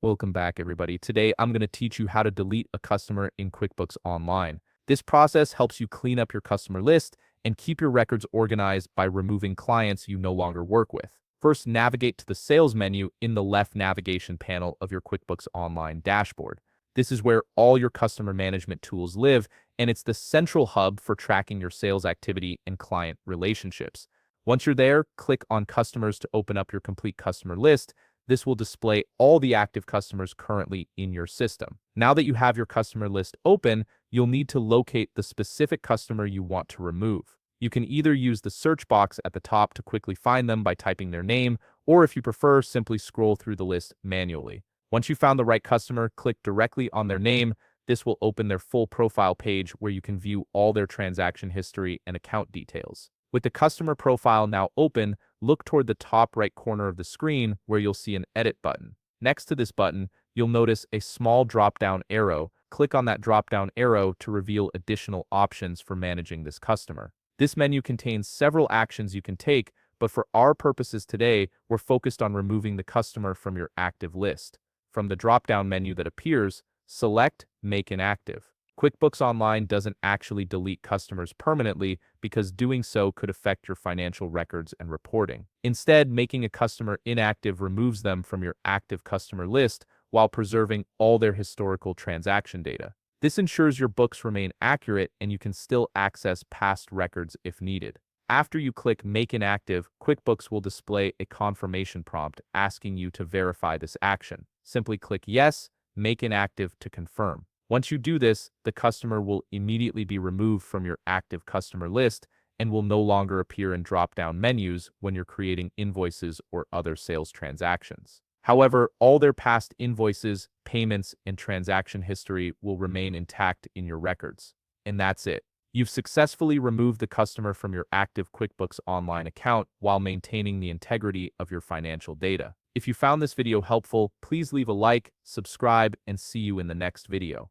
Welcome back, everybody. Today, I'm going to teach you how to delete a customer in QuickBooks Online. This process helps you clean up your customer list and keep your records organized by removing clients you no longer work with. First, navigate to the Sales menu in the left navigation panel of your QuickBooks Online dashboard. This is where all your customer management tools live, and it's the central hub for tracking your sales activity and client relationships. Once you're there, click on Customers to open up your complete customer list. This will display all the active customers currently in your system. Now that you have your customer list open, you'll need to locate the specific customer you want to remove. You can either use the search box at the top to quickly find them by typing their name, or if you prefer, simply scroll through the list manually. Once you've found the right customer, click directly on their name. This will open their full profile page where you can view all their transaction history and account details. With the customer profile now open, look toward the top right corner of the screen where you'll see an Edit button. Next to this button, you'll notice a small drop-down arrow. Click on that drop-down arrow to reveal additional options for managing this customer. This menu contains several actions you can take, but for our purposes today, we're focused on removing the customer from your active list. From the drop-down menu that appears, select Make Inactive. QuickBooks Online doesn't actually delete customers permanently because doing so could affect your financial records and reporting. Instead, making a customer inactive removes them from your active customer list while preserving all their historical transaction data. This ensures your books remain accurate and you can still access past records if needed. After you click Make Inactive, QuickBooks will display a confirmation prompt asking you to verify this action. Simply click Yes, Make Inactive to confirm. Once you do this, the customer will immediately be removed from your active customer list and will no longer appear in drop-down menus when you're creating invoices or other sales transactions. However, all their past invoices, payments, and transaction history will remain intact in your records. And that's it. You've successfully removed the customer from your active QuickBooks Online account while maintaining the integrity of your financial data. If you found this video helpful, please leave a like, subscribe, and see you in the next video.